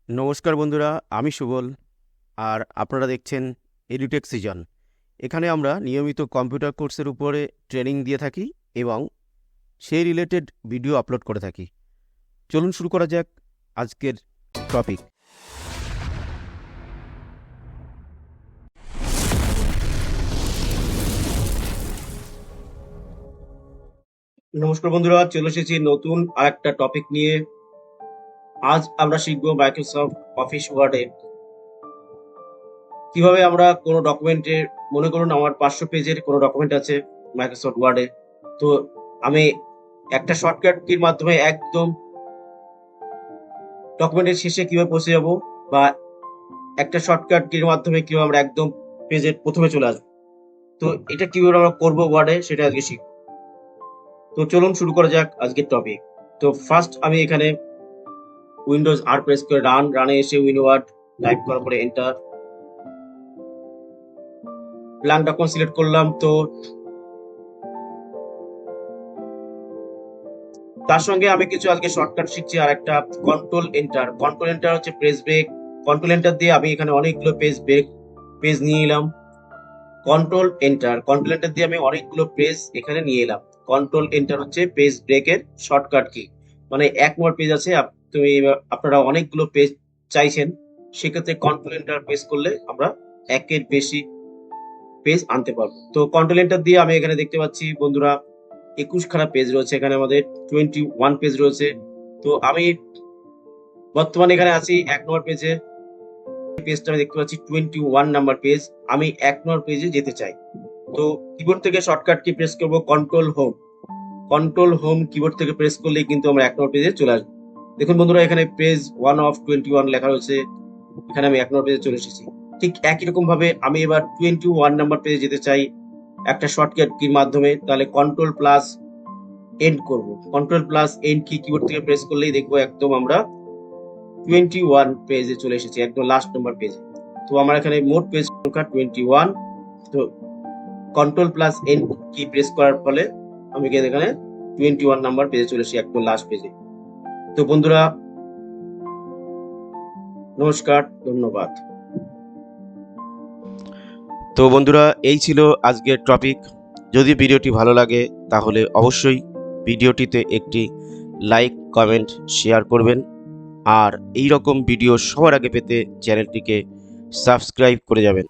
নমস্কার বন্ধুরা, আমি সুবল আর আপনারা দেখছেন এডুটেক সিজন। এখানে আমরা নিয়মিত কম্পিউটার কোর্সের উপরে ট্রেনিং দিয়ে থাকি এবং সেই রিলেটেড ভিডিও আপলোড করে থাকি। চলুন শুরু করা যাক আজকের টপিক। নমস্কার বন্ধুরা, চলে এসেছি নতুন আরেকটা টপিক নিয়ে। আজ আমরা শিখব মাইক্রোসফট অফিস ওয়ার্ডে কিভাবে আমরা কোনো ডকুমেন্টের, মনে করুন আমার 500 পেজের কোনো ডকুমেন্ট আছে মাইক্রোসফট ওয়ার্ডে, তো আমি একটা শর্টকাট কির মাধ্যমে একদম ডকুমেন্টের শেষে কিভাবে পৌঁছে যাব, বা একটা শর্টকাট কির মাধ্যমে কিভাবে আমরা একদম পেজের প্রথমে চলে আসবো। তো এটা কিভাবে আমরা করবো ওয়ার্ডে, সেটা আজকে শিখব। তো চলুন শুরু করা যাক আজকের টপিক। তো ফার্স্ট আমি এখানে উইন্ডোজ আর প্রেস করে রানে এসে উইনওয়ার্ড টাইপ করার পরে এন্টার, ব্ল্যাঙ্ক ডকুমেন্ট সিলেক্ট করলাম। তো তার সঙ্গে আমি কিছু আজকে শর্টকাট শিখছি, আর একটা কন্ট্রোল এন্টার হচ্ছে প্রেস ব্রেক। কন্ট্রোল এন্টার দিয়ে আমি এখানে অনেকগুলো পেজ নিয়ে এলাম। কন্ট্রোল এন্টার দিয়ে আমি অনেকগুলো পেজ এখানে নিয়ে এলাম। কন্ট্রোল এন্টার হচ্ছে পেজ ব্রেকের শর্টকাট কি, মানে এক নম্বর পেজ আছে, আপনারা অনেকগুলো পেজ চাইছেন, সেক্ষেত্রে কন্ট্রোল এন্টার প্রেস করলে আমরা একের বেশি পেজ আনতে পারবো। তো কন্ট্রোল এন্টার দিয়ে আমি এখানে দেখতে পাচ্ছি বন্ধুরা 21 খানা পেজ রয়েছে, এখানে আমাদের 21 পেজ রয়েছে। তো আমি বর্তমানে এখানে আছি 1 নম্বর পেজে। পেজটা আমি দেখতে পাচ্ছি 21 নাম্বার পেজ। আমি 1 নম্বর পেজে যেতে চাই। তো কিবোর্ড থেকে শর্টকাট কি প্রেস করব কন্ট্রোল হোম কিবোর্ড থেকে প্রেস করলেই কিন্তু আমরা 1 নম্বর পেজে চলে আসবো। দেখুন বন্ধুরা, এখানে পেজ 1 of 21 লেখা রয়েছে, এখানে আমি 1 নম্বর পেজে চলে এসেছি। ঠিক একই রকম ভাবে আমি এবার 21 নাম্বার পেজে যেতে চাই একটা শর্টকাট কির মাধ্যমে, তাহলে ctrl+end করব। ctrl+end কি কিবোর্ড থেকে প্রেস করলেই দেখবো একদম আমরা 21 পেজে চলে এসেছি, একদম লাস্ট নাম্বার পেজে। তো আমার এখানে মোট পেজ সংখ্যা 21। তো ctrl+end কি প্রেস করার ফলে আমি এখানে 21 নাম্বার পেজে চলে এসেছি, একদম লাস্ট পেজে। তো বন্ধুরা নমস্কার, ধন্যবাদ। তো বন্ধুরা, এই ছিল আজকের টপিক। যদি ভিডিওটি ভালো লাগে তাহলে অবশ্যই ভিডিওটিতে একটি লাইক, কমেন্ট, শেয়ার করবেন। আর এই রকম ভিডিও সবার আগে পেতে চ্যানেলটিকে সাবস্ক্রাইব করে যাবেন।